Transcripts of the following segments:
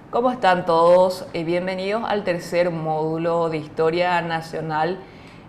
¿Cómo están todos? Bienvenidos al tercer módulo de Historia Nacional.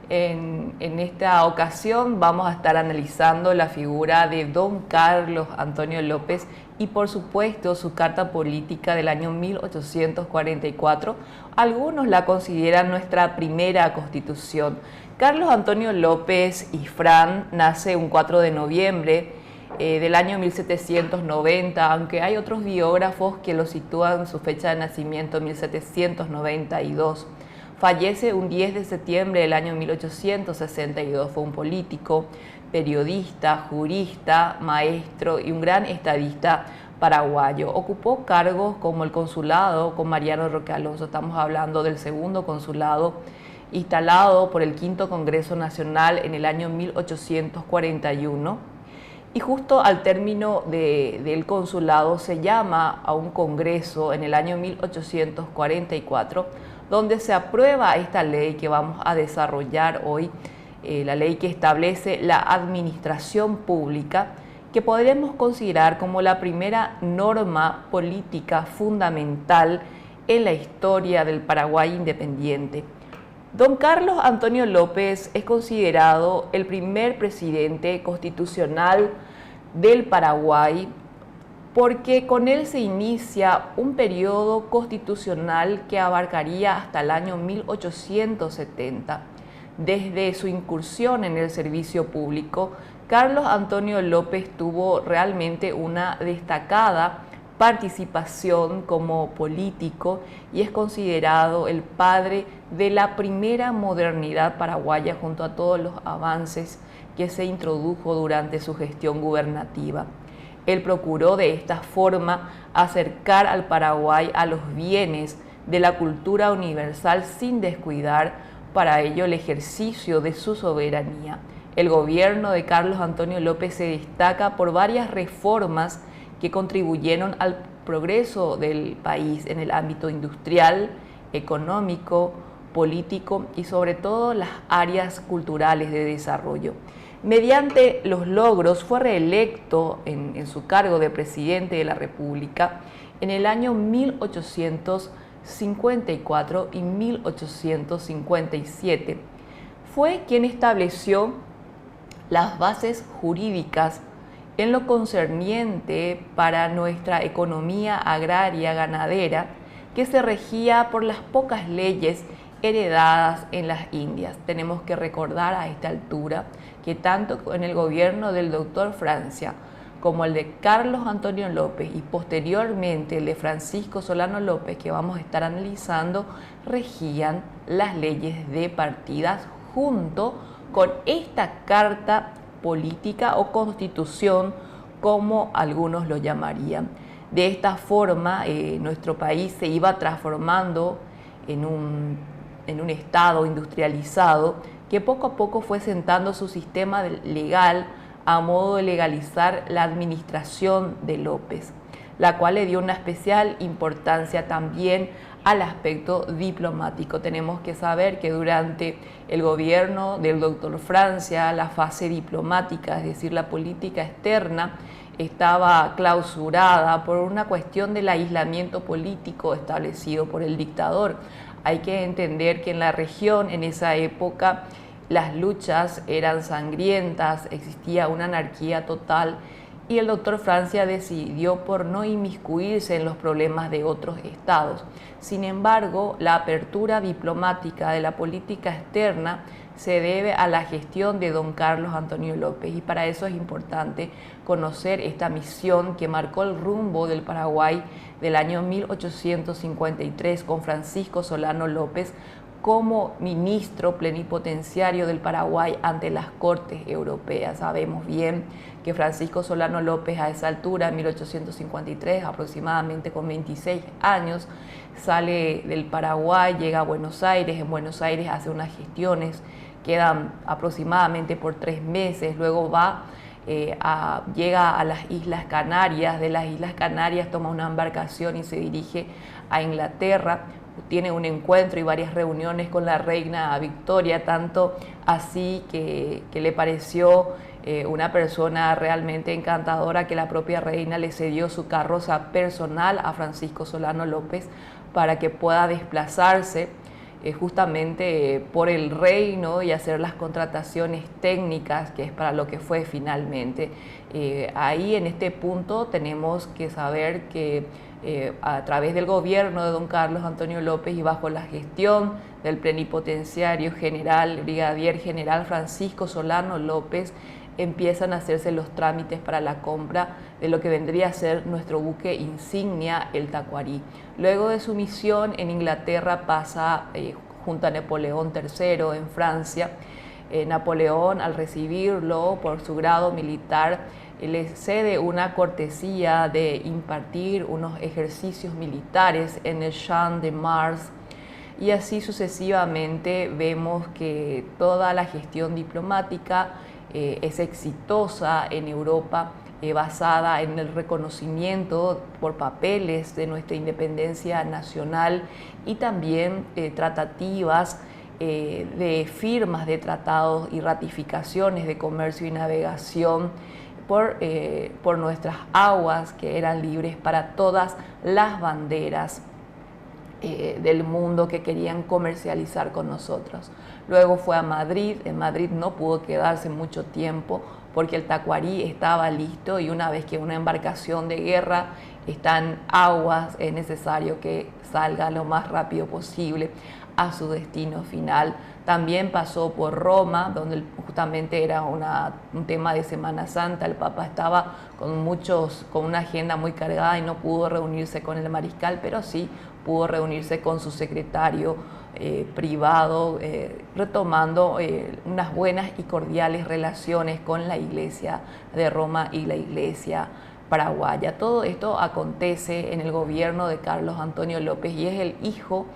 En esta ocasión vamos a estar analizando la figura de don Carlos Antonio López y por supuesto su carta política del año 1844. Algunos la consideran nuestra primera constitución. Carlos Antonio López Ifrán nace un 4 de noviembre del año 1790, aunque hay otros biógrafos que lo sitúan su fecha de nacimiento 1792. Fallece un 10 de septiembre del año 1862. Fue un político, periodista, jurista, maestro y un gran estadista paraguayo. Ocupó cargos como el consulado con Mariano Roque Alonso. Estamos hablando del segundo consulado instalado por el Quinto Congreso Nacional en el año 1841. Y justo al término del consulado se llama a un congreso en el año 1844, donde se aprueba esta ley que vamos a desarrollar hoy, la ley que establece la administración pública, que podremos considerar como la primera norma política fundamental en la historia del Paraguay independiente. Don Carlos Antonio López es considerado el primer presidente constitucional del Paraguay porque con él se inicia un periodo constitucional que abarcaría hasta el año 1870. Desde su incursión en el servicio público, Carlos Antonio López tuvo realmente una destacada participación como político y es considerado el padre de la primera modernidad paraguaya junto a todos los avances que se introdujo durante su gestión gubernativa. Él procuró de esta forma acercar al Paraguay a los bienes de la cultura universal sin descuidar para ello el ejercicio de su soberanía. El gobierno de Carlos Antonio López se destaca por varias reformas que contribuyeron al progreso del país en el ámbito industrial, económico, político y sobre todo las áreas culturales de desarrollo. Mediante los logros fue reelecto en su cargo de presidente de la República en el año 1854 y 1857. Fue quien estableció las bases jurídicas en lo concerniente para nuestra economía agraria ganadera, que se regía por las pocas leyes heredadas en las Indias. Tenemos que recordar a esta altura que tanto en el gobierno del doctor Francia como el de Carlos Antonio López y posteriormente el de Francisco Solano López, que vamos a estar analizando, regían las leyes de partidas junto con esta carta política o constitución, como algunos lo llamarían. De esta forma, nuestro país se iba transformando en un estado industrializado que poco a poco fue sentando su sistema legal a modo de legalizar la administración de López, la cual le dio una especial importancia también al aspecto diplomático. Tenemos que saber que durante el gobierno del doctor Francia, la fase diplomática, es decir, la política externa, estaba clausurada por una cuestión del aislamiento político establecido por el dictador. Hay que entender que en la región, en esa época, las luchas eran sangrientas, existía una anarquía total y el doctor Francia decidió por no inmiscuirse en los problemas de otros estados. Sin embargo, la apertura diplomática de la política externa se debe a la gestión de don Carlos Antonio López y para eso es importante conocer esta misión que marcó el rumbo del Paraguay del año 1853 con Francisco Solano López como ministro plenipotenciario del Paraguay ante las Cortes Europeas. Sabemos bien que Francisco Solano López a esa altura, en 1853, aproximadamente con 26 años, sale del Paraguay, llega a Buenos Aires, en Buenos Aires hace unas gestiones, quedan aproximadamente por 3 meses, luego llega a las Islas Canarias, de las Islas Canarias toma una embarcación y se dirige a Inglaterra, tiene un encuentro y varias reuniones con la reina Victoria, tanto así que le pareció una persona realmente encantadora, que la propia reina le cedió su carroza personal a Francisco Solano López para que pueda desplazarse justamente por el reino y hacer las contrataciones técnicas, que es para lo que fue finalmente. Ahí en este punto tenemos que saber que a través del gobierno de don Carlos Antonio López y bajo la gestión del plenipotenciario general, brigadier general Francisco Solano López, empiezan a hacerse los trámites para la compra de lo que vendría a ser nuestro buque insignia, el Tacuarí. Luego de su misión en Inglaterra pasa junto a Napoleón III en Francia. Napoleón, al recibirlo por su grado militar, le cede una cortesía de impartir unos ejercicios militares en el Champ de Mars, y así sucesivamente vemos que toda la gestión diplomática es exitosa en Europa, basada en el reconocimiento por papeles de nuestra independencia nacional y también tratativas de firmas de tratados y ratificaciones de comercio y navegación por nuestras aguas, que eran libres para todas las banderas del mundo que querían comercializar con nosotros. Luego fue a Madrid. En Madrid no pudo quedarse mucho tiempo porque el Tacuarí estaba listo, y una vez que una embarcación de guerra está en aguas es necesario que salga lo más rápido posible a su destino final. También pasó por Roma, donde justamente era un tema de Semana Santa. El Papa estaba con una agenda muy cargada y no pudo reunirse con el mariscal, pero sí pudo reunirse con su secretario privado, retomando unas buenas y cordiales relaciones con la Iglesia de Roma y la Iglesia paraguaya. Todo esto acontece en el gobierno de Carlos Antonio López, y es el hijo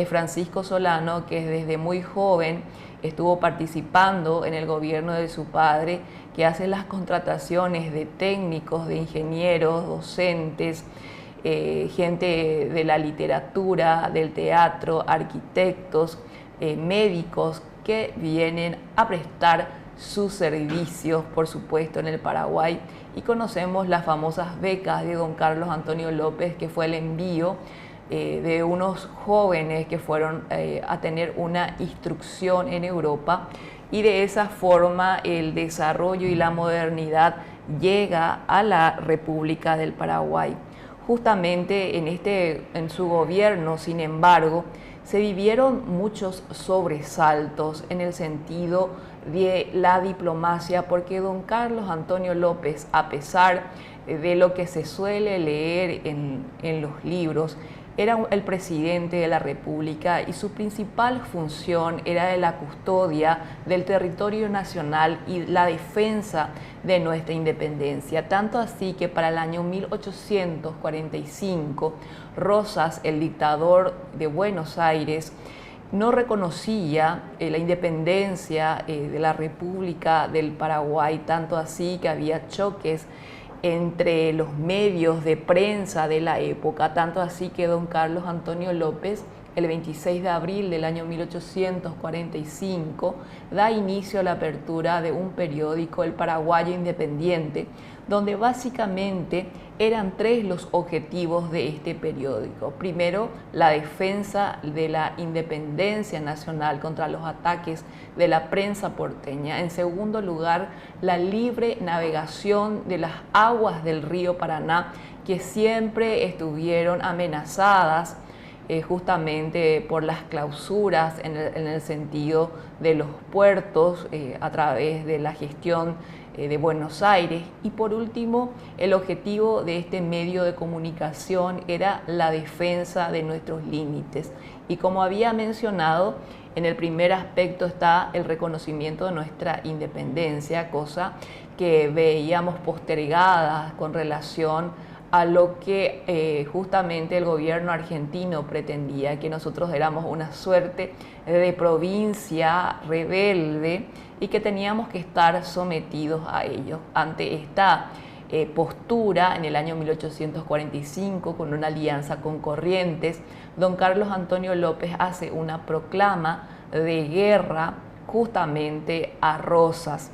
Francisco Solano, que desde muy joven estuvo participando en el gobierno de su padre, que hace las contrataciones de técnicos, de ingenieros, docentes, gente de la literatura, del teatro, arquitectos, médicos, que vienen a prestar sus servicios, por supuesto, en el Paraguay. Y conocemos las famosas becas de don Carlos Antonio López, que fue el envío de unos jóvenes que fueron a tener una instrucción en Europa, y de esa forma el desarrollo y la modernidad llega a la República del Paraguay. Justamente en su gobierno, sin embargo, se vivieron muchos sobresaltos en el sentido de la diplomacia, porque don Carlos Antonio López, a pesar de lo que se suele leer en los libros, era el presidente de la República, y su principal función era de la custodia del territorio nacional y la defensa de nuestra independencia. Tanto así que para el año 1845, Rosas, el dictador de Buenos Aires, no reconocía la independencia de la República del Paraguay, tanto así que había choques entre los medios de prensa de la época, tanto así que don Carlos Antonio López, el 26 de abril del año 1845, da inicio a la apertura de un periódico, El Paraguayo Independiente, donde básicamente eran tres los objetivos de este periódico. Primero, la defensa de la independencia nacional contra los ataques de la prensa porteña. En segundo lugar, la libre navegación de las aguas del río Paraná, que siempre estuvieron amenazadas justamente por las clausuras en el sentido de los puertos a través de la gestión de Buenos Aires. Y por último, el objetivo de este medio de comunicación era la defensa de nuestros límites. Y como había mencionado, en el primer aspecto está el reconocimiento de nuestra independencia, cosa que veíamos postergada con relación a lo que justamente el gobierno argentino pretendía, que nosotros éramos una suerte de provincia rebelde y que teníamos que estar sometidos a ellos. Ante esta postura, en el año 1845, con una alianza con Corrientes, don Carlos Antonio López hace una proclama de guerra justamente a Rosas.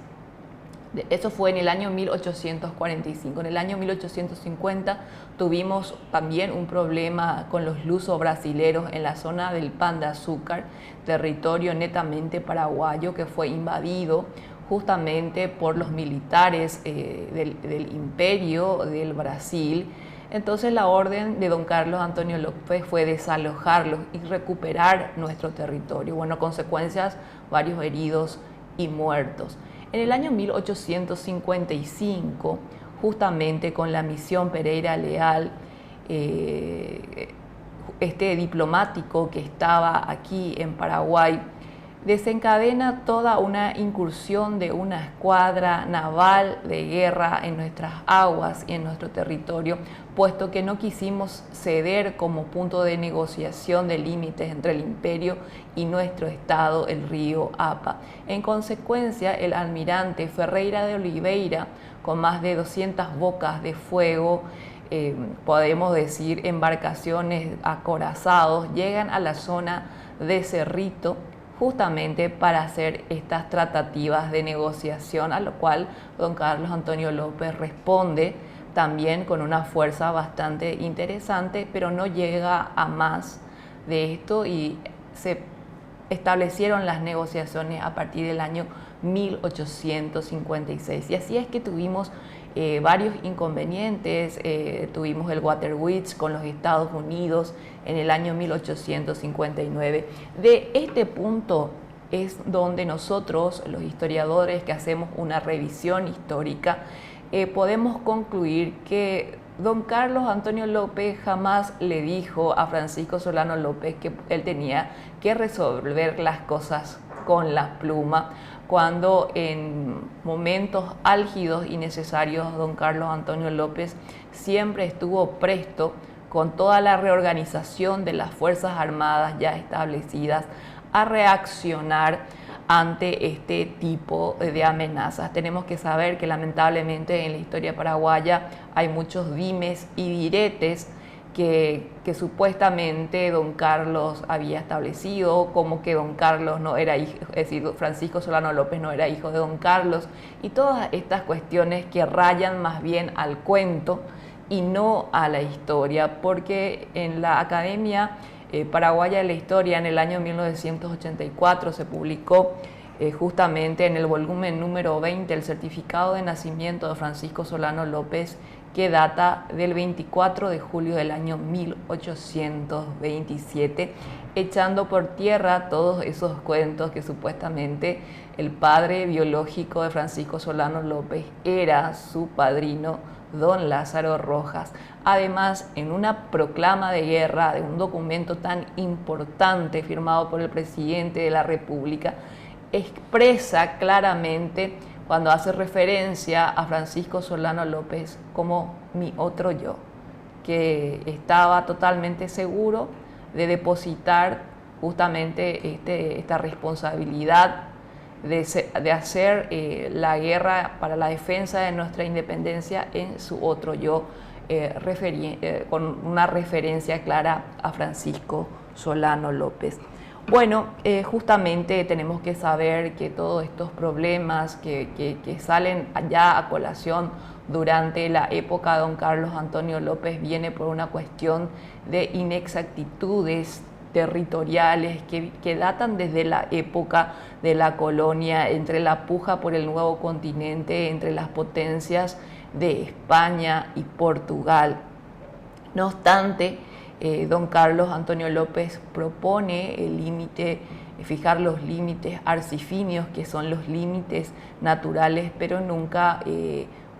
Eso fue en el año 1845. En el año 1850 tuvimos también un problema con los luso-brasileros en la zona del Pan de Azúcar, territorio netamente paraguayo que fue invadido justamente por los militares del Imperio del Brasil. Entonces la orden de don Carlos Antonio López fue desalojarlos y recuperar nuestro territorio. Bueno, consecuencias, varios heridos y muertos. En el año 1855, justamente con la misión Pereira Leal, este diplomático que estaba aquí en Paraguay, desencadena toda una incursión de una escuadra naval de guerra en nuestras aguas y en nuestro territorio, puesto que no quisimos ceder como punto de negociación de límites entre el imperio y nuestro estado, el río Apa. En consecuencia, el almirante Ferreira de Oliveira, con más de 200 bocas de fuego, podemos decir embarcaciones, acorazados, llegan a la zona de Cerrito, justamente para hacer estas tratativas de negociación, a lo cual don Carlos Antonio López responde también con una fuerza bastante interesante, pero no llega a más de esto y se establecieron las negociaciones a partir del año 1856. Y así es que tuvimos varios inconvenientes, tuvimos el Waterwitch con los Estados Unidos en el año 1859. De este punto es donde nosotros, los historiadores que hacemos una revisión histórica, podemos concluir que don Carlos Antonio López jamás le dijo a Francisco Solano López que él tenía que resolver las cosas con la pluma, cuando en momentos álgidos y necesarios don Carlos Antonio López siempre estuvo presto, con toda la reorganización de las Fuerzas Armadas ya establecidas, a reaccionar ante este tipo de amenazas. Tenemos que saber que lamentablemente en la historia paraguaya hay muchos dimes y diretes que supuestamente don Carlos había establecido, como que don Carlos no era hijo, es decir, Francisco Solano López no era hijo de don Carlos, y todas estas cuestiones que rayan más bien al cuento y no a la historia, porque en la Academia Paraguaya de la Historia en el año 1984 se publicó justamente en el volumen número 20 el certificado de nacimiento de Francisco Solano López, que data del 24 de julio del año 1827, echando por tierra todos esos cuentos que supuestamente el padre biológico de Francisco Solano López era su padrino, don Lázaro Rojas. Además, en una proclama de guerra de un documento tan importante firmado por el presidente de la República, expresa claramente, cuando hace referencia a Francisco Solano López como mi otro yo, que estaba totalmente seguro de depositar justamente esta responsabilidad de hacer la guerra para la defensa de nuestra independencia en su otro yo, con una referencia clara a Francisco Solano López. Bueno, justamente tenemos que saber que todos estos problemas que salen ya a colación durante la época de don Carlos Antonio López viene por una cuestión de inexactitudes territoriales que datan desde la época de la colonia, entre la puja por el nuevo continente, entre las potencias de España y Portugal. No obstante, don Carlos Antonio López propone el límite, fijar los límites arcifinios, que son los límites naturales, pero nunca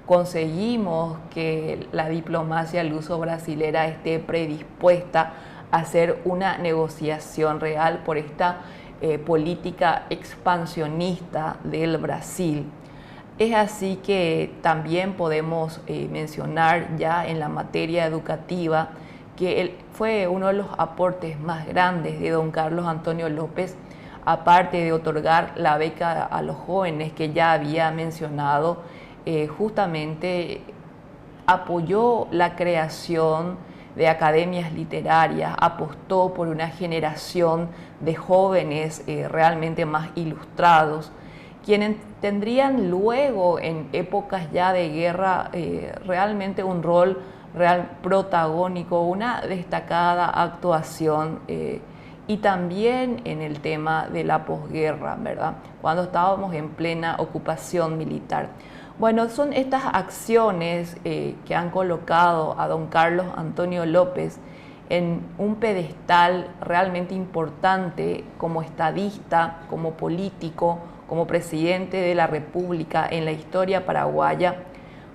conseguimos que la diplomacia luso-brasilera esté predispuesta a hacer una negociación real por esta política expansionista del Brasil. Es así que también podemos mencionar ya en la materia educativa que él fue uno de los aportes más grandes de don Carlos Antonio López, aparte de otorgar la beca a los jóvenes que ya había mencionado, justamente apoyó la creación de academias literarias, apostó por una generación de jóvenes realmente más ilustrados, quienes tendrían luego en épocas ya de guerra realmente un rol real protagónico, una destacada actuación y también en el tema de la posguerra, ¿verdad? Cuando estábamos en plena ocupación militar. Bueno, son estas acciones que han colocado a don Carlos Antonio López en un pedestal realmente importante como estadista, como político, como presidente de la República en la historia paraguaya,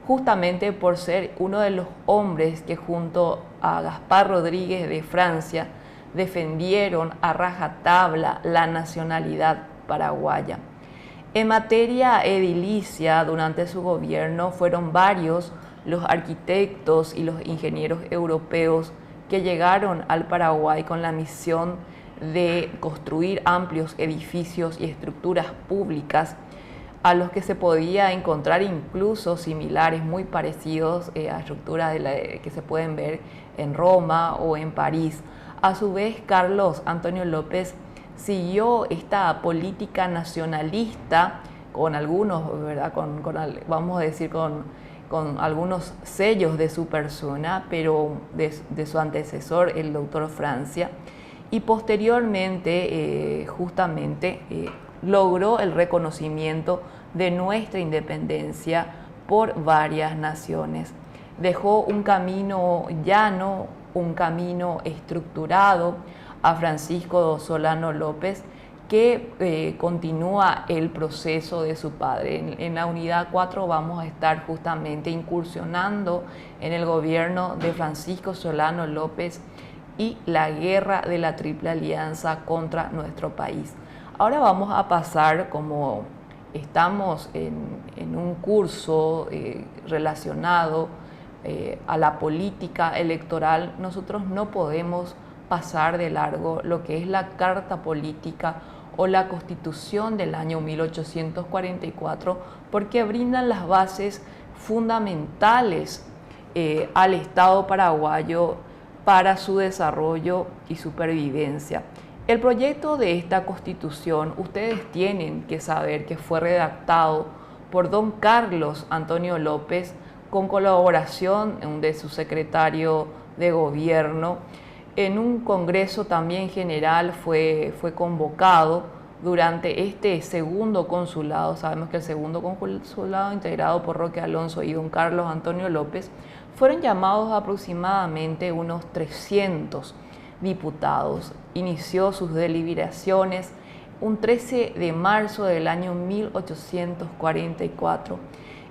justamente por ser uno de los hombres que junto a Gaspar Rodríguez de Francia defendieron a rajatabla la nacionalidad paraguaya. En materia edilicia, durante su gobierno fueron varios los arquitectos y los ingenieros europeos que llegaron al Paraguay con la misión de construir amplios edificios y estructuras públicas a los que se podía encontrar incluso similares, muy parecidos a estructuras que se pueden ver en Roma o en París. A su vez, Carlos Antonio López siguió esta política nacionalista con algunos, ¿verdad? Vamos a decir, con algunos sellos de su persona, pero de su antecesor, el doctor Francia, y posteriormente justamente logró el reconocimiento de nuestra independencia por varias naciones. Dejó un camino llano, un camino estructurado a Francisco Solano López, que continúa el proceso de su padre. En la unidad 4 vamos a estar justamente incursionando en el gobierno de Francisco Solano López y la guerra de la Triple Alianza contra nuestro país. Ahora vamos a pasar, como estamos en un curso relacionado a la política electoral, nosotros no podemos pasar de largo lo que es la Carta Política o la Constitución del año 1844, porque brindan las bases fundamentales al Estado paraguayo para su desarrollo y supervivencia. El proyecto de esta Constitución, ustedes tienen que saber que fue redactado por don Carlos Antonio López con colaboración de su secretario de Gobierno. En un congreso también general fue convocado durante este segundo consulado. Sabemos que el segundo consulado, integrado por Roque Alonso y don Carlos Antonio López, fueron llamados aproximadamente unos 300 diputados. Inició sus deliberaciones un 13 de marzo del año 1844.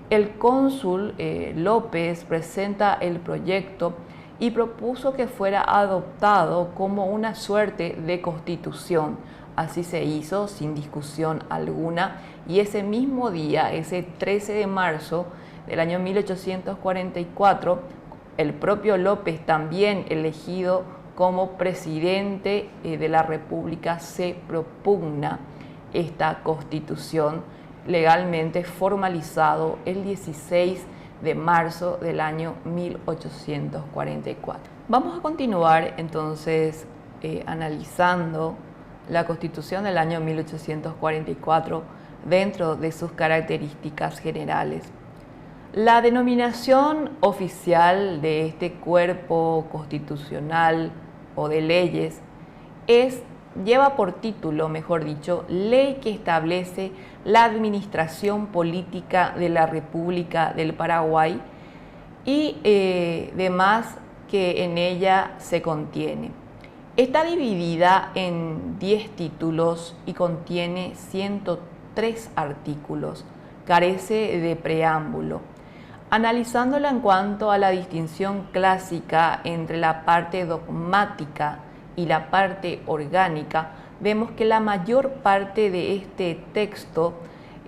El cónsul López presenta el proyecto y propuso que fuera adoptado como una suerte de constitución. Así se hizo sin discusión alguna, y ese mismo día, ese 13 de marzo del año 1844, el propio López, también elegido como presidente de la República, se propugna esta constitución, legalmente formalizado el 16 de marzo del año 1844. Vamos a continuar entonces analizando la Constitución del año 1844 dentro de sus características generales. La denominación oficial de este cuerpo constitucional o de leyes lleva por título, mejor dicho, Ley que establece la administración política de la República del Paraguay y demás que en ella se contiene. Está dividida en 10 títulos y contiene 103 artículos. Carece de preámbulo. Analizándola en cuanto a la distinción clásica entre la parte dogmática y la parte orgánica, vemos que la mayor parte de este texto,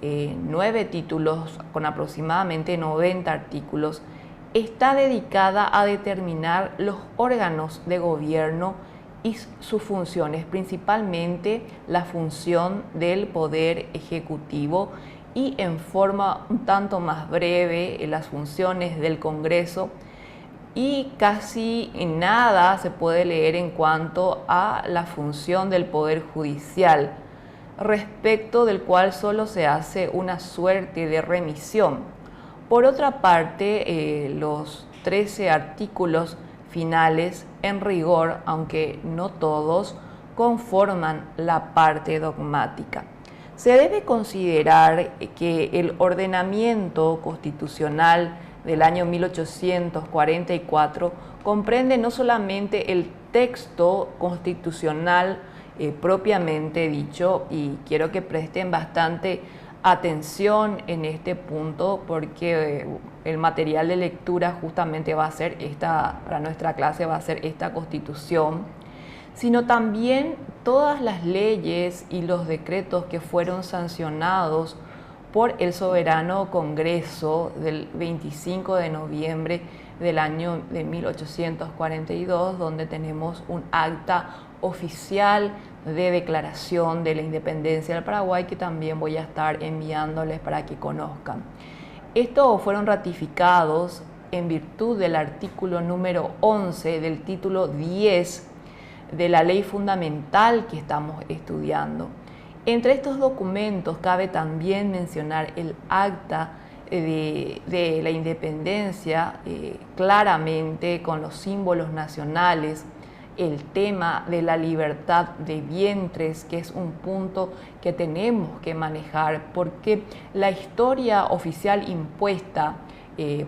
9 títulos con aproximadamente 90 artículos, está dedicada a determinar los órganos de gobierno y sus funciones, principalmente la función del Poder Ejecutivo y en forma un tanto más breve las funciones del Congreso, y casi nada se puede leer en cuanto a la función del Poder Judicial. respecto del cual solo se hace una suerte de remisión. Por otra parte, los 13 artículos finales, en rigor, aunque no todos, conforman la parte dogmática. Se debe considerar que el ordenamiento constitucional del año 1844 comprende no solamente el texto constitucional propiamente dicho, y quiero que presten bastante atención en este punto porque el material de lectura justamente va a ser para nuestra clase va a ser esta Constitución, sino también todas las leyes y los decretos que fueron sancionados por el soberano Congreso del 25 de noviembre del año de 1842, donde tenemos un acta oficial de declaración de la independencia del Paraguay que también voy a estar enviándoles para que conozcan. Estos fueron ratificados en virtud del artículo número 11 del título 10 de la ley fundamental que estamos estudiando. Entre estos documentos cabe también mencionar el acta de la independencia, claramente con los símbolos nacionales, el tema de la libertad de vientres, que es un punto que tenemos que manejar, porque la historia oficial impuesta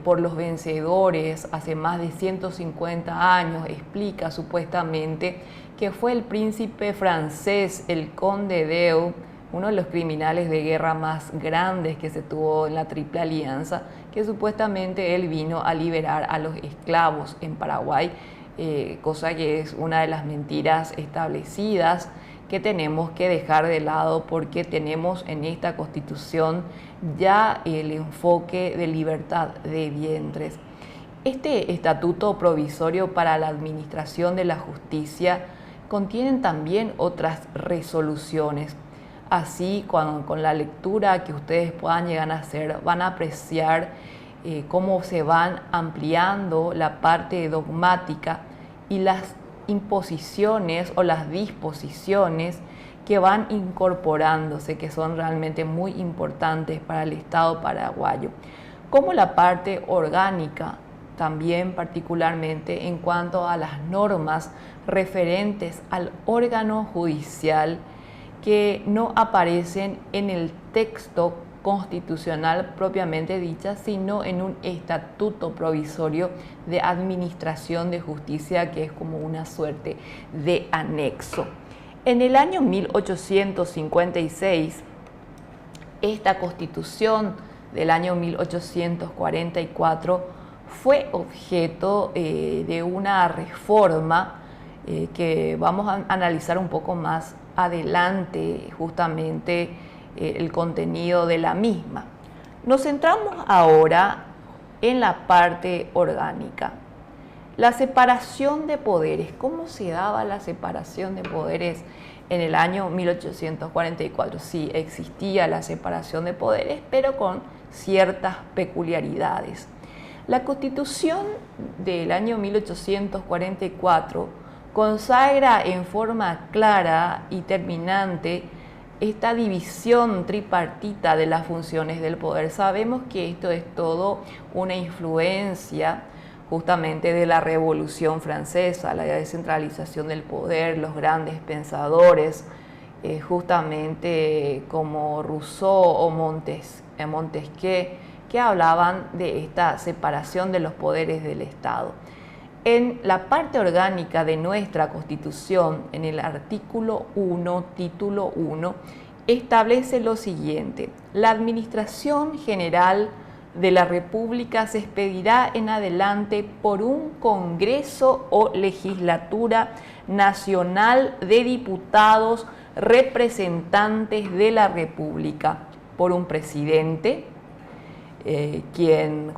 por los vencedores hace más de 150 años explica supuestamente que fue el príncipe francés, el conde d'Eu, uno de los criminales de guerra más grandes que se tuvo en la Triple Alianza, que supuestamente él vino a liberar a los esclavos en Paraguay, cosa que es una de las mentiras establecidas que tenemos que dejar de lado porque tenemos en esta Constitución ya el enfoque de libertad de vientres. Este estatuto provisorio para la administración de la justicia contiene también otras resoluciones. Así, con la lectura que ustedes puedan llegar a hacer, van a apreciar cómo se van ampliando la parte dogmática y las imposiciones o las disposiciones que van incorporándose, que son realmente muy importantes para el Estado paraguayo, como la parte orgánica, también particularmente en cuanto a las normas referentes al órgano judicial que no aparecen en el texto constitucional propiamente dicha, sino en un estatuto provisorio de administración de justicia que es como una suerte de anexo. En el año 1856, esta Constitución del año 1844 fue objeto de una reforma que vamos a analizar un poco más adelante, justamente el contenido de la misma. Nos centramos ahora en la parte orgánica. La separación de poderes. ¿Cómo se daba la separación de poderes en el año 1844? Sí, existía la separación de poderes, pero con ciertas peculiaridades. La Constitución del año 1844 consagra en forma clara y terminante esta división tripartita de las funciones del poder. Sabemos que esto es todo una influencia justamente de la Revolución Francesa, la descentralización del poder, los grandes pensadores, justamente como Rousseau o Montesquieu, que hablaban de esta separación de los poderes del Estado. En la parte orgánica de nuestra Constitución, en el artículo 1, título 1, establece lo siguiente: la Administración General de la República se expedirá en adelante por un Congreso o Legislatura Nacional de Diputados representantes de la República, por un presidente, en quien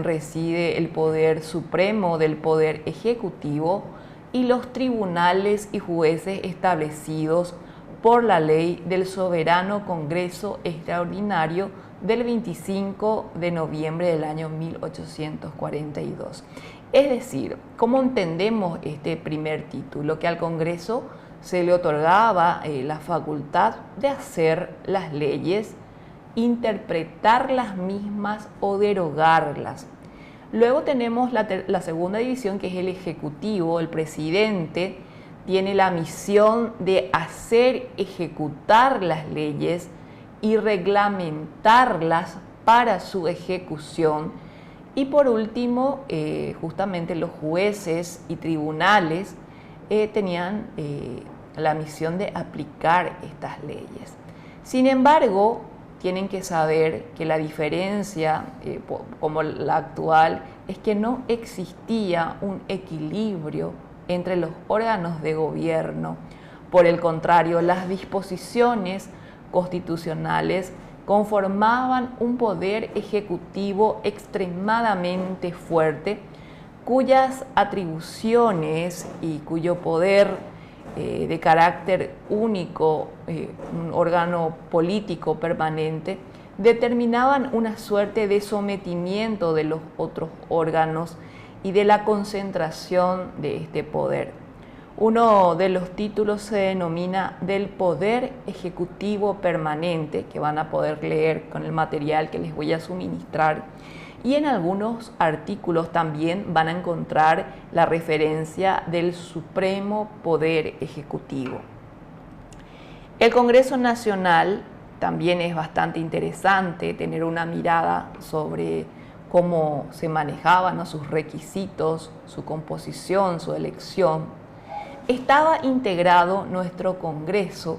reside el poder supremo del poder ejecutivo, y los tribunales y jueces establecidos por la ley del soberano Congreso Extraordinario del 25 de noviembre del año 1842. Es decir, ¿cómo entendemos este primer título? Que al Congreso se le otorgaba la facultad de hacer las leyes, interpretar las mismas o derogarlas. Luego tenemos la segunda división, que es el ejecutivo. El presidente tiene la misión de hacer ejecutar las leyes y reglamentarlas para su ejecución. Y por último, justamente los jueces y tribunales tenían la misión de aplicar estas leyes. Sin embargo, tienen que saber que la diferencia, como la actual, es que no existía un equilibrio entre los órganos de gobierno. Por el contrario, las disposiciones constitucionales conformaban un poder ejecutivo extremadamente fuerte, cuyas atribuciones y cuyo poder de carácter único, un órgano político permanente, determinaban una suerte de sometimiento de los otros órganos y de la concentración de este poder. Uno de los títulos se denomina del poder ejecutivo permanente, que van a poder leer con el material que les voy a suministrar. Y en algunos artículos también van a encontrar la referencia del Supremo Poder Ejecutivo. El Congreso Nacional también es bastante interesante tener una mirada sobre cómo se manejaban, ¿no?, sus requisitos, su composición, su elección. Estaba integrado nuestro Congreso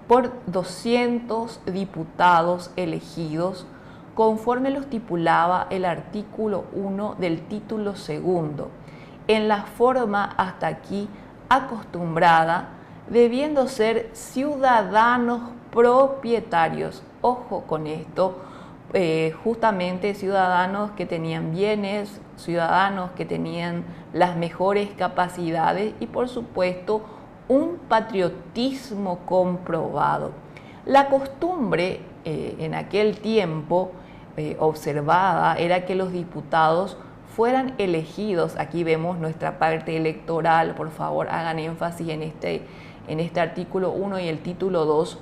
por 200 diputados elegidos conforme lo estipulaba el artículo 1 del título segundo, en la forma hasta aquí acostumbrada, debiendo ser ciudadanos propietarios. Ojo con esto, justamente ciudadanos que tenían bienes, ciudadanos que tenían las mejores capacidades y, por supuesto, un patriotismo comprobado. La costumbre en aquel tiempo observada era que los diputados fueran elegidos. Aquí vemos nuestra parte electoral, por favor hagan énfasis en este artículo 1 y el título 2,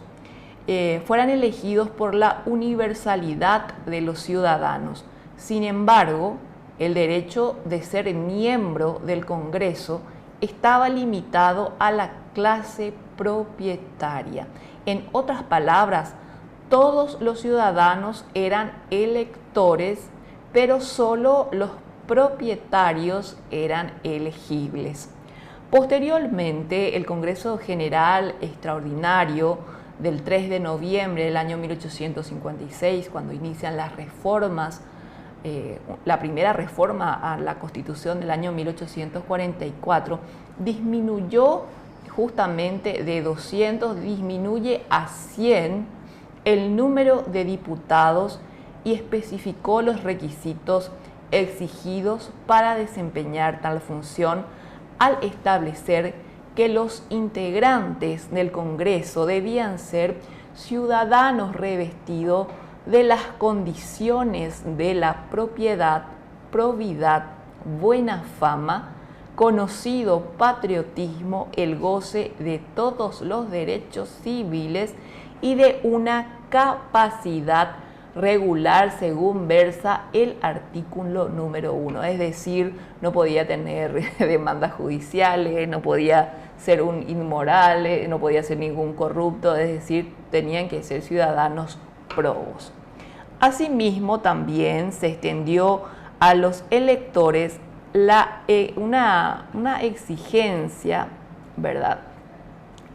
fueran elegidos por la universalidad de los ciudadanos. Sin embargo, el derecho de ser miembro del Congreso estaba limitado a la clase propietaria. En otras palabras, todos los ciudadanos eran electores, pero solo los propietarios eran elegibles. Posteriormente, el Congreso General Extraordinario del 3 de noviembre del año 1856, cuando inician las reformas, la primera reforma a la Constitución del año 1844, disminuyó justamente de 200, disminuye a 100 el número de diputados y especificó los requisitos exigidos para desempeñar tal función, al establecer que los integrantes del Congreso debían ser ciudadanos revestidos de las condiciones de la propiedad, probidad, buena fama, conocido patriotismo, el goce de todos los derechos civiles y de una capacidad regular según versa el artículo número 1. Es decir, no podía tener demandas judiciales, no podía ser un inmoral, no podía ser ningún corrupto, es decir, tenían que ser ciudadanos probos. Asimismo, también se extendió a los electores una exigencia, ¿verdad?,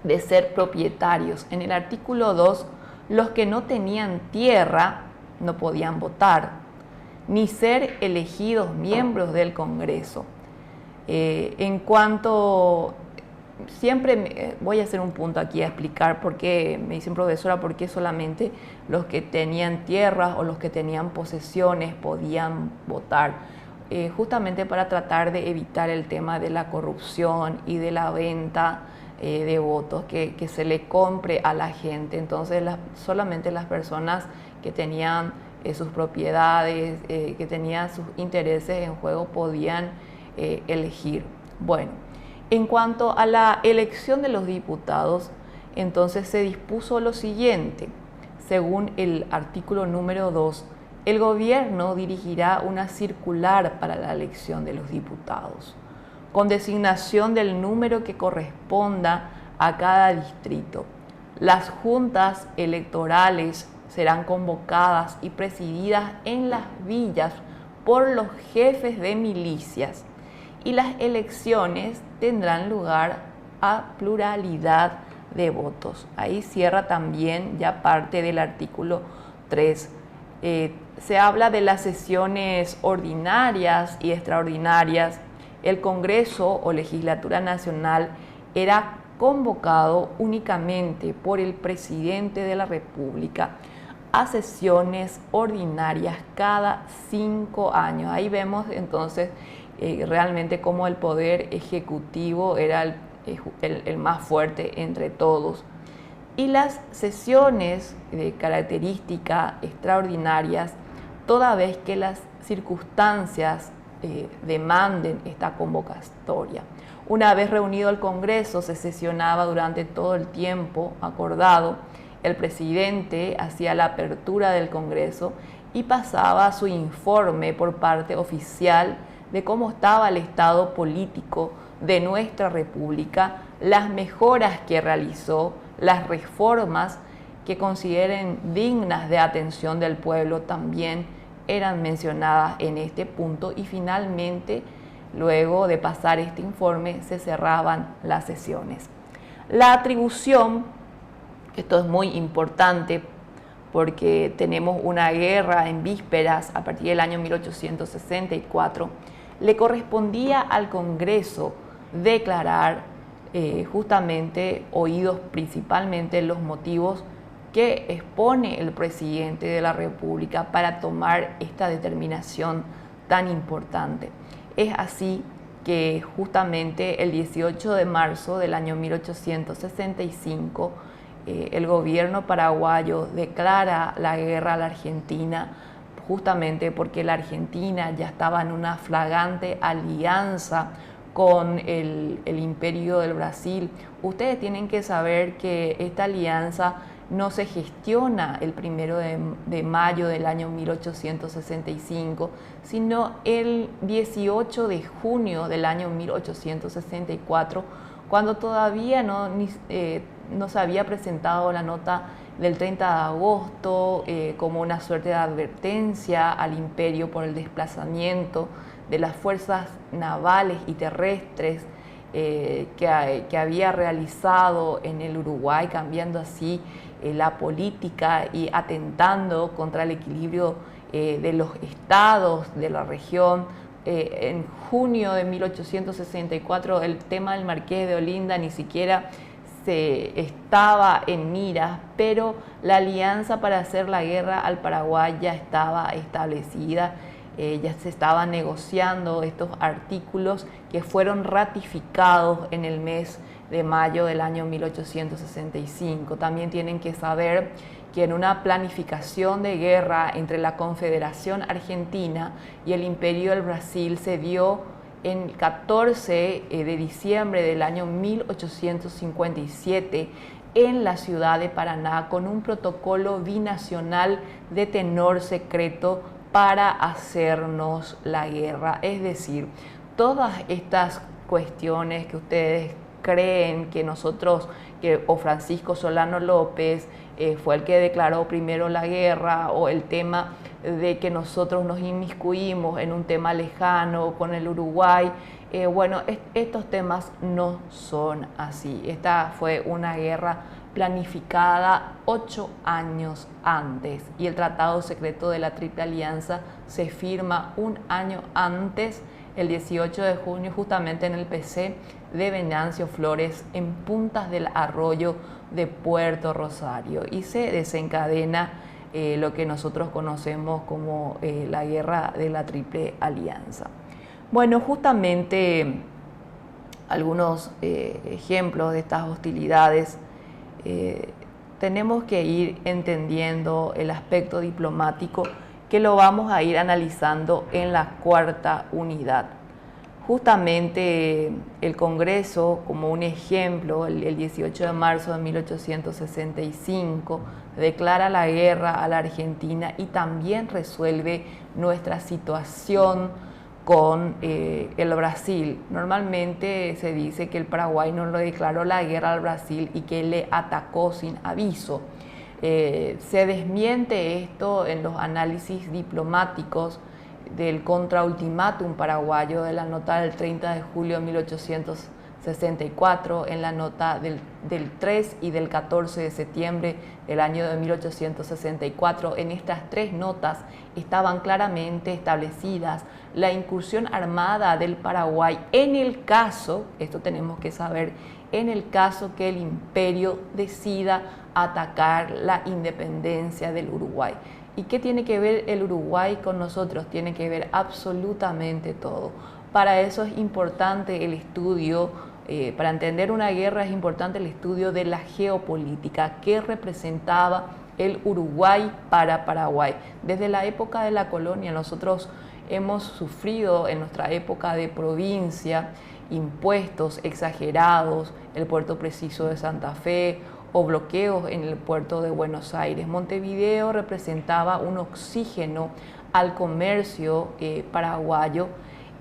de ser propietarios. En el artículo 2, los que no tenían tierra no podían votar, ni ser elegidos miembros del Congreso. En cuanto, siempre voy a hacer un punto aquí a explicar por qué, me dicen profesora, por qué solamente los que tenían tierras o los que tenían posesiones podían votar. Justamente para tratar de evitar el tema de la corrupción y de la venta de votos, que se le compre a la gente. Entonces solamente las personas que tenían sus propiedades, que tenían sus intereses en juego podían elegir. Bueno, En cuanto a la elección de los diputados, entonces se dispuso lo siguiente. Según el artículo número 2, el gobierno dirigirá una circular para la elección de los diputados, con designación del número que corresponda a cada distrito. Las juntas electorales serán convocadas y presididas en las villas por los jefes de milicias y las elecciones tendrán lugar a pluralidad de votos. Ahí cierra también ya parte del artículo 3. Se habla de las sesiones ordinarias y extraordinarias. El Congreso o Legislatura Nacional era convocado únicamente por el presidente de la República a sesiones ordinarias cada 5 años. Ahí vemos entonces realmente cómo el poder ejecutivo era el más fuerte entre todos. Y las sesiones de características extraordinarias, toda vez que las circunstancias demanden esta convocatoria. Una vez reunido el Congreso, se sesionaba durante todo el tiempo acordado. El presidente hacía la apertura del Congreso y pasaba su informe por parte oficial de cómo estaba el estado político de nuestra República, las mejoras que realizó, las reformas que consideren dignas de atención del pueblo también eran mencionadas en este punto y finalmente, luego de pasar este informe, se cerraban las sesiones. La atribución, esto es muy importante porque tenemos una guerra en vísperas a partir del año 1864, le correspondía al Congreso declarar justamente, oídos principalmente los motivos que expone el presidente de la República para tomar esta determinación tan importante. Es así que justamente el 18 de marzo del año 1865 el gobierno paraguayo declara la guerra a la Argentina, justamente porque la Argentina ya estaba en una flagrante alianza con el Imperio del Brasil. Ustedes tienen que saber que esta alianza no se gestiona el 1 de mayo del año 1865, sino el 18 de junio del año 1864, cuando todavía no se había presentado la nota del 30 de agosto como una suerte de advertencia al imperio por el desplazamiento de las fuerzas navales y terrestres que había realizado en el Uruguay, cambiando así la política y atentando contra el equilibrio de los estados de la región. En junio de 1864 el tema del Marqués de Olinda ni siquiera se estaba en miras, pero la alianza para hacer la guerra al Paraguay ya estaba establecida. Ya se estaban negociando estos artículos que fueron ratificados en el mes de mayo del año 1865. También tienen que saber que en una planificación de guerra entre la Confederación Argentina y el Imperio del Brasil se dio el 14 de diciembre del año 1857 en la ciudad de Paraná con un protocolo binacional de tenor secreto para hacernos la guerra. Es decir, todas estas cuestiones que ustedes creen que nosotros, o Francisco Solano López fue el que declaró primero la guerra, o el tema de que nosotros nos inmiscuimos en un tema lejano con el Uruguay, bueno, estos temas no son así. Esta fue una guerra planificada 8 años antes y el Tratado Secreto de la Triple Alianza se firma un año antes, el 18 de junio, justamente en el PC de Venancio Flores, en Puntas del Arroyo de Puerto Rosario, y se desencadena lo que nosotros conocemos como la Guerra de la Triple Alianza. Bueno, justamente algunos ejemplos de estas hostilidades. Tenemos que ir entendiendo el aspecto diplomático, que lo vamos a ir analizando en la cuarta unidad. Justamente el Congreso, como un ejemplo, el 18 de marzo de 1865, declara la guerra a la Argentina y también resuelve nuestra situación con el Brasil. Normalmente se dice que el Paraguay no le declaró la guerra al Brasil y que le atacó sin aviso. Se desmiente esto en los análisis diplomáticos del contraultimátum paraguayo, de la nota del 30 de julio de 1864, en la nota del 3 y del 14 de septiembre del año de 1864. En estas tres notas estaban claramente establecidas la incursión armada del Paraguay en el caso, esto tenemos que saber, en el caso que el imperio decida atacar la independencia del Uruguay. ¿Y qué tiene que ver el Uruguay con nosotros? Tiene que ver absolutamente todo. Para eso es importante el estudio, para entender una guerra es importante el estudio de la geopolítica, qué representaba el Uruguay para Paraguay. Desde la época de la colonia nosotros hemos sufrido en nuestra época de provincia impuestos exagerados, el puerto preciso de Santa Fe, o bloqueos en el puerto de Buenos Aires. Montevideo representaba un oxígeno al comercio paraguayo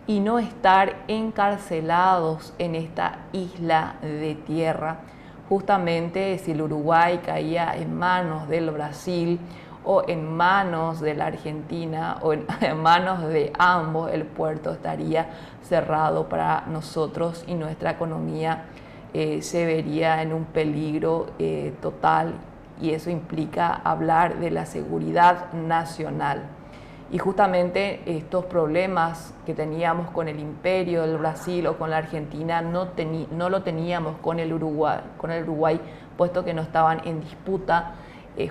y no estar encarcelados en esta isla de tierra. Justamente si el Uruguay caía en manos del Brasil o en manos de la Argentina o en manos de ambos, el puerto estaría cerrado para nosotros y nuestra economía se vería en un peligro total, y eso implica hablar de la seguridad nacional. Y justamente estos problemas que teníamos con el imperio del Brasil o con la Argentina no lo teníamos con el Uruguay, puesto que no estaban en disputa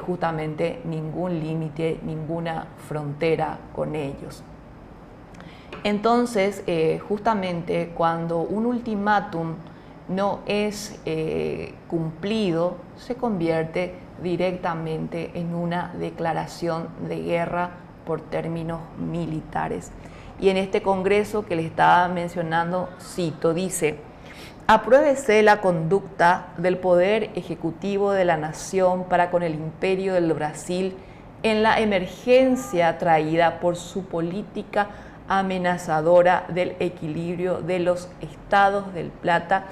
justamente ningún límite, ninguna frontera con ellos. Entonces, justamente cuando un ultimátum no es cumplido, se convierte directamente en una declaración de guerra por términos militares. Y en este congreso que le estaba mencionando, cito, dice: apruébese la conducta del Poder Ejecutivo de la Nación para con el Imperio del Brasil en la emergencia traída por su política amenazadora del equilibrio de los Estados del Plata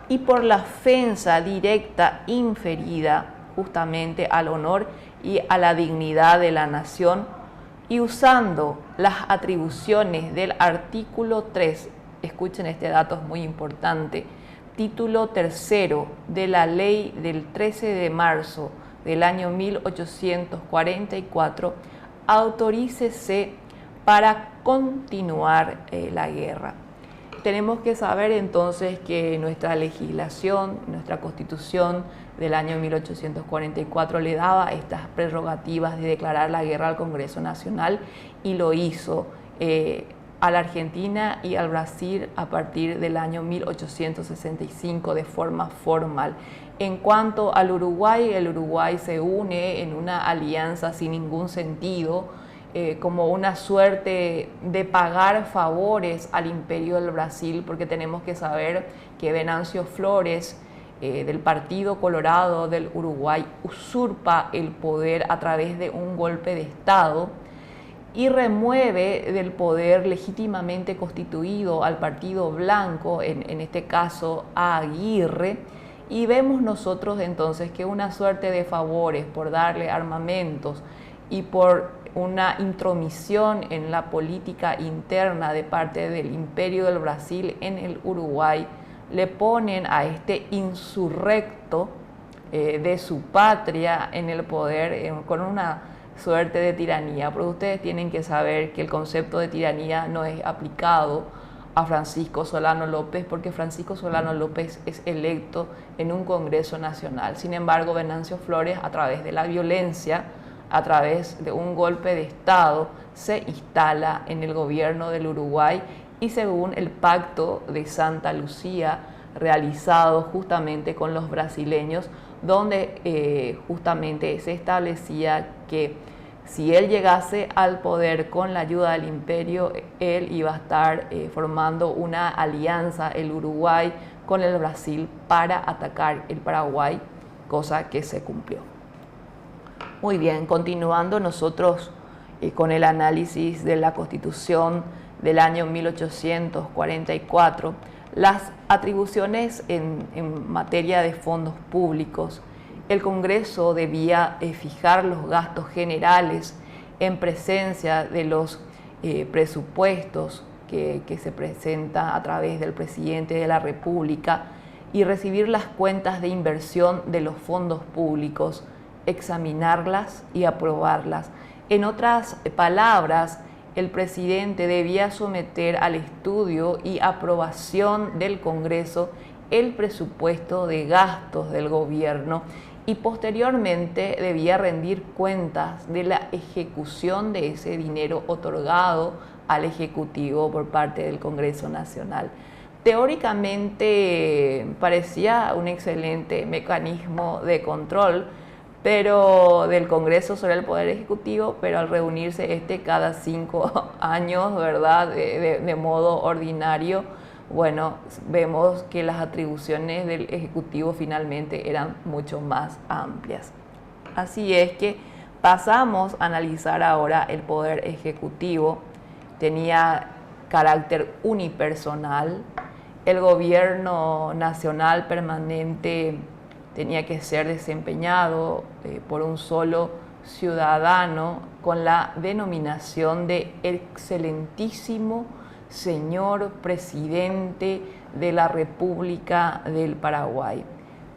y por la ofensa directa inferida justamente al honor y a la dignidad de la nación, y usando las atribuciones del artículo 3, escuchen este dato, es muy importante, título tercero de la ley del 13 de marzo del año 1844, autorícese para continuar la guerra. Tenemos que saber entonces que nuestra legislación, nuestra Constitución del año 1844 le daba estas prerrogativas de declarar la guerra al Congreso Nacional, y lo hizo a la Argentina y al Brasil a partir del año 1865 de forma formal. En cuanto al Uruguay, el Uruguay se une en una alianza sin ningún sentido, como una suerte de pagar favores al Imperio del Brasil, porque tenemos que saber que Venancio Flores, del Partido Colorado del Uruguay, usurpa el poder a través de un golpe de Estado y remueve del poder legítimamente constituido al Partido Blanco, en este caso a Aguirre, y vemos nosotros entonces que una suerte de favores por darle armamentos y por una intromisión en la política interna de parte del Imperio del Brasil en el Uruguay le ponen a este insurrecto de su patria en el poder con una suerte de tiranía. Pero ustedes tienen que saber que el concepto de tiranía no es aplicado a Francisco Solano López, porque Francisco Solano López es electo en un Congreso Nacional. Sin embargo, Venancio Flores, a través de la violencia, a través de un golpe de Estado, se instala en el gobierno del Uruguay, y según el pacto de Santa Lucía realizado justamente con los brasileños, donde justamente se establecía que si él llegase al poder con la ayuda del imperio, él iba a estar formando una alianza, el Uruguay, con el Brasil para atacar el Paraguay, cosa que se cumplió. Muy bien, continuando nosotros con el análisis de la Constitución del año 1844, las atribuciones en materia de fondos públicos. El Congreso debía fijar los gastos generales en presencia de los presupuestos que se presenta a través del presidente de la República y recibir las cuentas de inversión de los fondos públicos, examinarlas y aprobarlas. En otras palabras, el presidente debía someter al estudio y aprobación del Congreso el presupuesto de gastos del gobierno y posteriormente debía rendir cuentas de la ejecución de ese dinero otorgado al Ejecutivo por parte del Congreso Nacional. Teóricamente parecía un excelente mecanismo de control, pero del Congreso sobre el Poder Ejecutivo, pero al reunirse cada 5 años, ¿verdad?, de modo ordinario, bueno, vemos que las atribuciones del Ejecutivo finalmente eran mucho más amplias. Así es que pasamos a analizar ahora el Poder Ejecutivo. Tenía carácter unipersonal. El gobierno nacional permanente tenía que ser desempeñado por un solo ciudadano con la denominación de excelentísimo señor presidente de la República del Paraguay.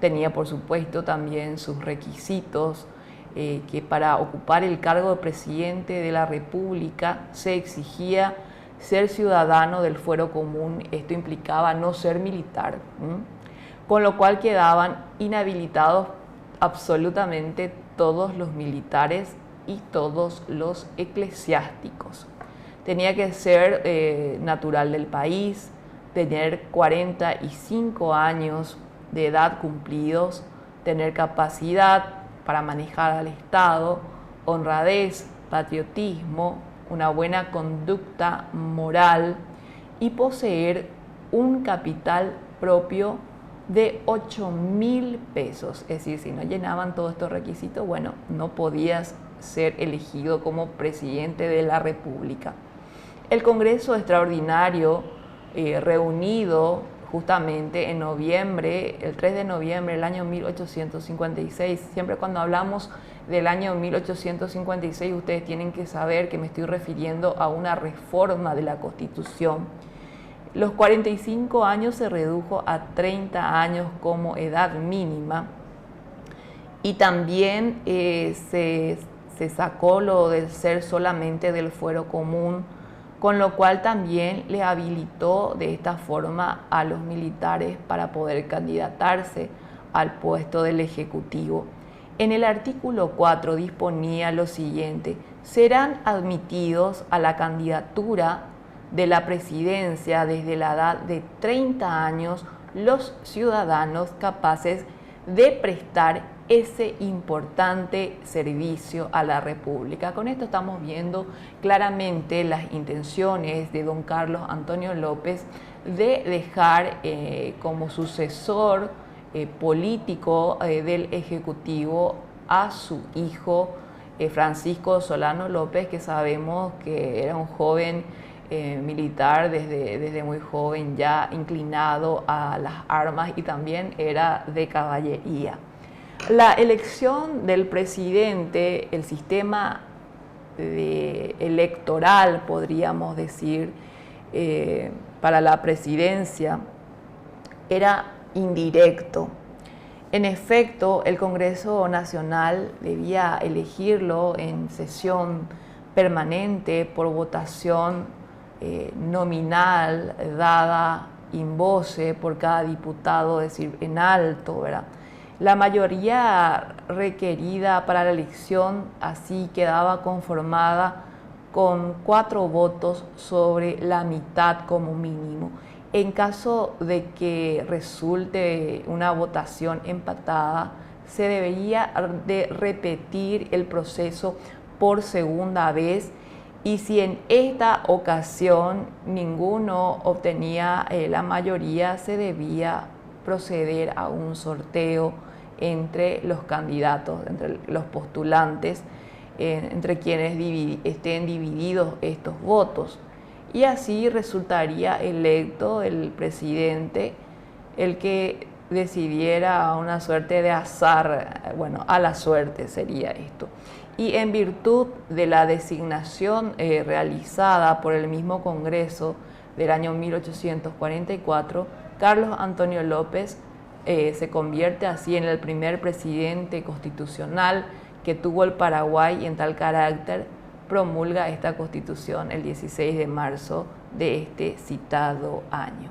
Tenía, por supuesto, también sus requisitos, que para ocupar el cargo de presidente de la República se exigía ser ciudadano del fuero común. Esto implicaba no ser militar, con lo cual quedaban inhabilitados absolutamente todos los militares y todos los eclesiásticos. Tenía que ser natural del país, tener 45 años de edad cumplidos, tener capacidad para manejar al Estado, honradez, patriotismo, una buena conducta moral y poseer un capital propio de 8.000 pesos. Es decir, si no llenaban todos estos requisitos, bueno, no podías ser elegido como presidente de la República. El Congreso Extraordinario, reunido justamente en noviembre, el 3 de noviembre del año 1856, siempre cuando hablamos del año 1856, ustedes tienen que saber que me estoy refiriendo a una reforma de la Constitución. Los 45 años se redujo a 30 años como edad mínima y también se sacó lo de ser solamente del fuero común, con lo cual también le habilitó de esta forma a los militares para poder candidatarse al puesto del Ejecutivo. En el artículo 4 disponía lo siguiente: serán admitidos a la candidatura de la presidencia desde la edad de 30 años los ciudadanos capaces de prestar ese importante servicio a la República. Con esto estamos viendo claramente las intenciones de don Carlos Antonio López de dejar como sucesor político del Ejecutivo a su hijo Francisco Solano López, que sabemos que era un joven militar desde muy joven, ya inclinado a las armas y también era de caballería. La elección del presidente, el sistema electoral, podríamos decir, para la presidencia, era indirecto. En efecto, el Congreso Nacional debía elegirlo en sesión permanente por votación nominal dada in voce por cada diputado, es decir, en alto, ¿verdad? La mayoría requerida para la elección así quedaba conformada con 4 votos sobre la mitad como mínimo. En caso de que resulte una votación empatada, se debería de repetir el proceso por segunda vez, y si en esta ocasión ninguno obtenía la mayoría, se debía proceder a un sorteo entre los candidatos, entre los postulantes, entre quienes estén divididos estos votos. Y así resultaría electo el presidente, el que decidiera una suerte de azar, bueno, a la suerte sería esto. Y en virtud de la designación realizada por el mismo Congreso del año 1844, Carlos Antonio López se convierte así en el primer presidente constitucional que tuvo el Paraguay, y en tal carácter promulga esta Constitución el 16 de marzo de este citado año.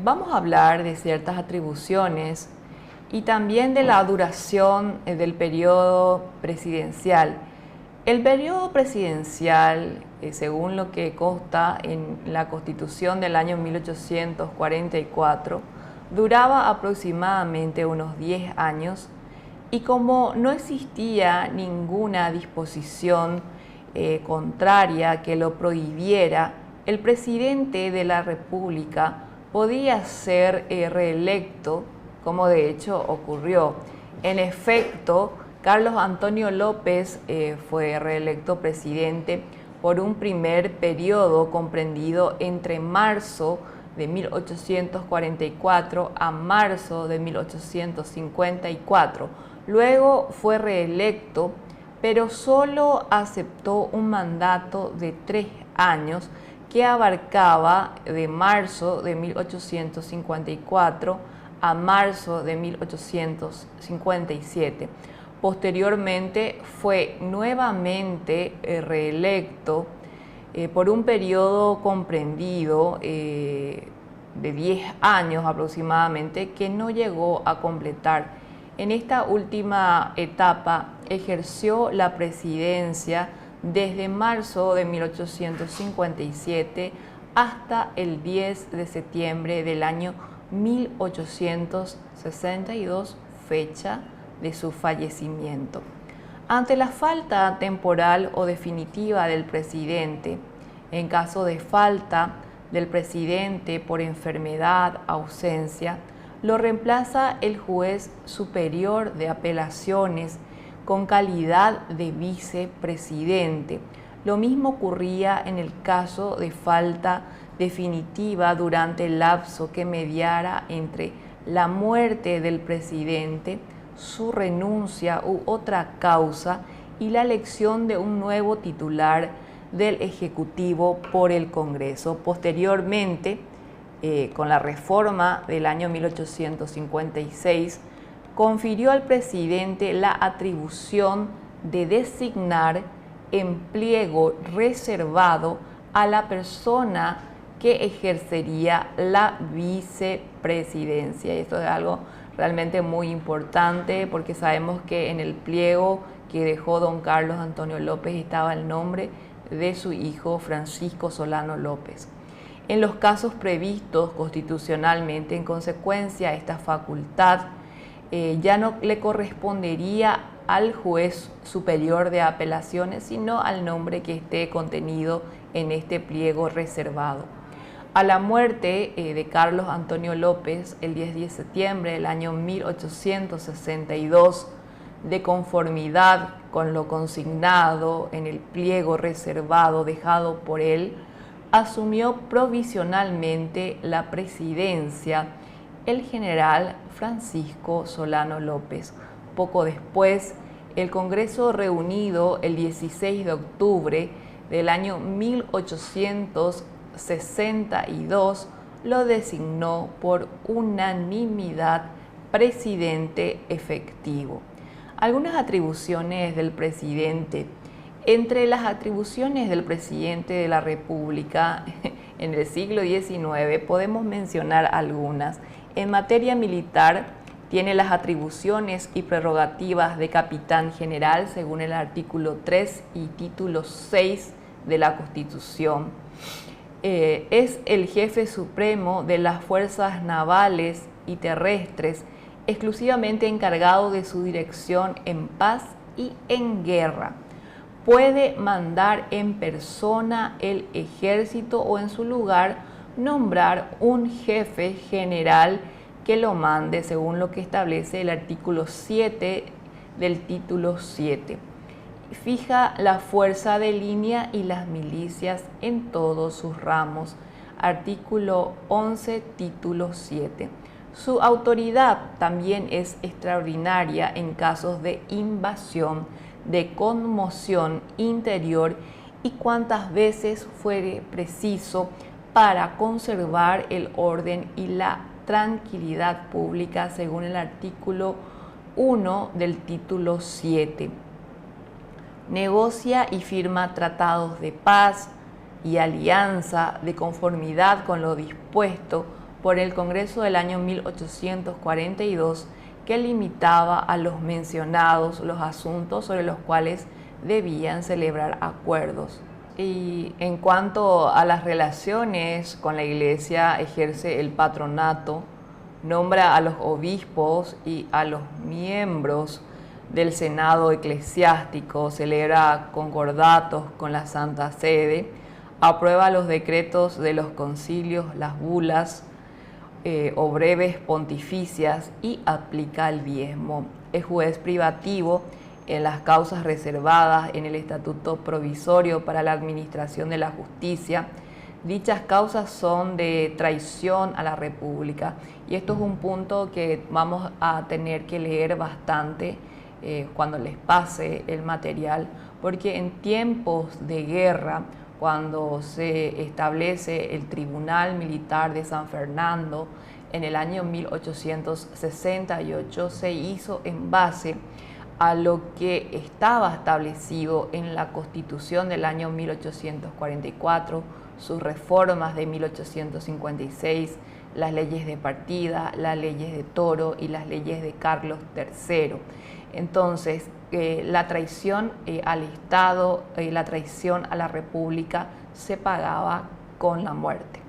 Vamos a hablar de ciertas atribuciones y también de la duración del periodo presidencial. El periodo presidencial, según lo que consta en la Constitución del año 1844, duraba aproximadamente unos 10 años, y como no existía ninguna disposición contraria que lo prohibiera, el presidente de la República podía ser reelecto, como de hecho ocurrió. En efecto, Carlos Antonio López fue reelecto presidente por un primer periodo comprendido entre marzo de 1844 a marzo de 1854. Luego fue reelecto, pero solo aceptó un mandato de 3 años que abarcaba de marzo de 1854 a marzo de 1857. Posteriormente fue nuevamente reelecto por un periodo comprendido de 10 años aproximadamente, que no llegó a completar. En esta última etapa ejerció la presidencia desde marzo de 1857 hasta el 10 de septiembre del año 1862, fecha de su fallecimiento. Ante la falta temporal o definitiva del presidente, en caso de falta del presidente por enfermedad, ausencia, lo reemplaza el juez superior de apelaciones con calidad de vicepresidente. Lo mismo ocurría en el caso de falta definitiva durante el lapso que mediara entre la muerte del presidente, su renuncia u otra causa y la elección de un nuevo titular del Ejecutivo por el Congreso. Posteriormente, con la reforma del año 1856, confirió al presidente la atribución de designar en pliego reservado a la persona que ejercería la vicepresidencia. Y esto es algo realmente muy importante, porque sabemos que en el pliego que dejó don Carlos Antonio López estaba el nombre de su hijo Francisco Solano López. En los casos previstos constitucionalmente, en consecuencia, esta facultad ya no le correspondería al juez superior de apelaciones, sino al nombre que esté contenido en este pliego reservado. A la muerte de Carlos Antonio López el 10 de septiembre del año 1862, de conformidad con lo consignado en el pliego reservado dejado por él, asumió provisionalmente la presidencia el general Francisco Solano López. Poco después, el Congreso reunido el 16 de octubre del año 1862 lo designó por unanimidad presidente efectivo. Algunas atribuciones del presidente. Entre las atribuciones del presidente de la República en el siglo XIX podemos mencionar algunas. En materia militar, tiene las atribuciones y prerrogativas de capitán general según el artículo 3 y título 6 de la Constitución. Es el jefe supremo de las fuerzas navales y terrestres, exclusivamente encargado de su dirección en paz y en guerra. puede mandar en persona el ejército o en su lugar nombrar un jefe general que lo mande según lo que establece el artículo 7 del título 7. Fija la fuerza de línea y las milicias en todos sus ramos. Artículo 11, título 7. Su autoridad también es extraordinaria en casos de invasión, de conmoción interior y cuantas veces fuere preciso para conservar el orden y la tranquilidad pública según el artículo 1 del título 7. Negocia y firma tratados de paz y alianza de conformidad con lo dispuesto por el Congreso del año 1842, que limitaba a los mencionados los asuntos sobre los cuales debían celebrar acuerdos. Y en cuanto a las relaciones con la Iglesia, ejerce el patronato, nombra a los obispos y a los miembros del Senado eclesiástico, celebra concordatos con la Santa Sede, aprueba los decretos de los concilios, las bulas o breves pontificias y aplica el diezmo. Es juez privativo en las causas reservadas en el Estatuto Provisorio para la Administración de la Justicia. Dichas causas son de traición a la República y esto es un punto que vamos a tener que leer bastante cuando les pase el material, porque en tiempos de guerra, cuando se establece el Tribunal Militar de San Fernando en el año 1868, se hizo en base a lo que estaba establecido en la Constitución del año 1844, sus reformas de 1856, las leyes de partida, las leyes de Toro y las leyes de Carlos III. Entonces, la traición al Estado y la traición a la República se pagaba con la muerte.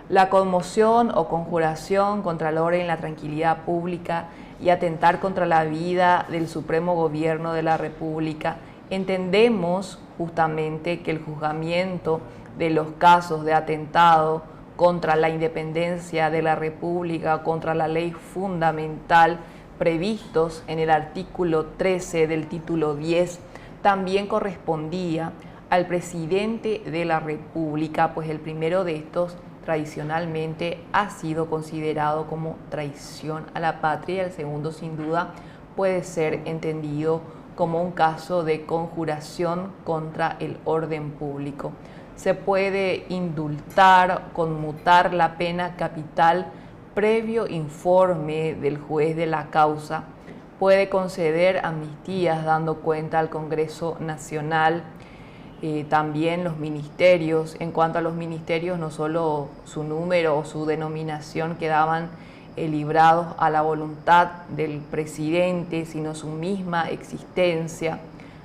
La conmoción o conjuración contra el orden y la tranquilidad pública y atentar contra la vida del supremo gobierno de la República, entendemos justamente que el juzgamiento de los casos de atentado contra la independencia de la República, contra la ley fundamental previstos en el artículo 13 del título 10, también correspondía al presidente de la República, pues el primero de estos tradicionalmente ha sido considerado como traición a la patria y el segundo sin duda puede ser entendido como un caso de conjuración contra el orden público. Se puede indultar, conmutar la pena capital previo informe del juez de la causa, puede conceder amnistías dando cuenta al Congreso Nacional, también los ministerios. En cuanto a los ministerios, no solo su número o su denominación quedaban librados a la voluntad del presidente, sino su misma existencia.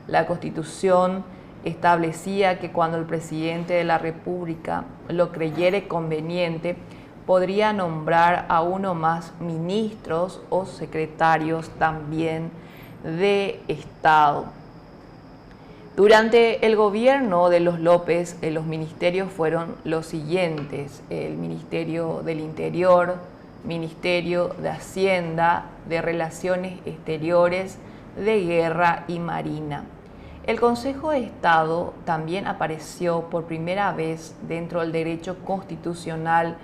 La Constitución establecía que cuando el presidente de la República lo creyere conveniente, podría nombrar a uno más ministros o secretarios también de Estado. Durante el gobierno de los López, los ministerios fueron los siguientes: el Ministerio del Interior, Ministerio de Hacienda, de Relaciones Exteriores, de Guerra y Marina. El Consejo de Estado también apareció por primera vez dentro del derecho constitucional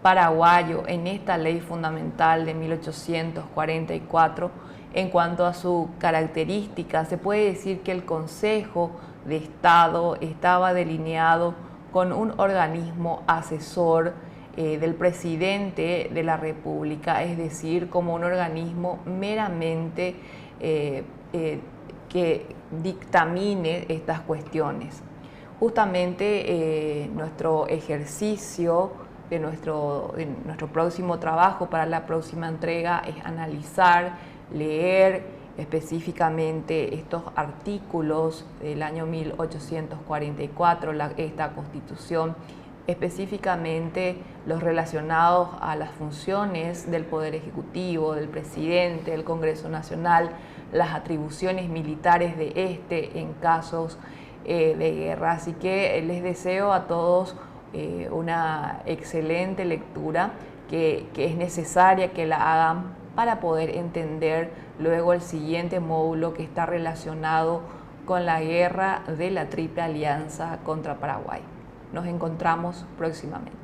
paraguayo en esta ley fundamental de 1844. En cuanto a su característica, se puede decir que el Consejo de Estado estaba delineado con un organismo asesor del presidente de la República, es decir, como un organismo meramente que dictamine estas cuestiones. Justamente nuestro ejercicio de nuestro próximo trabajo para la próxima entrega es analizar, leer específicamente estos artículos del año 1844, esta Constitución, específicamente los relacionados a las funciones del Poder Ejecutivo, del Presidente, del Congreso Nacional, las atribuciones militares de este en casos de guerra. Así que les deseo a todos una excelente lectura que es necesaria que la hagan para poder entender luego el siguiente módulo que está relacionado con la guerra de la Triple Alianza contra Paraguay. Nos encontramos próximamente.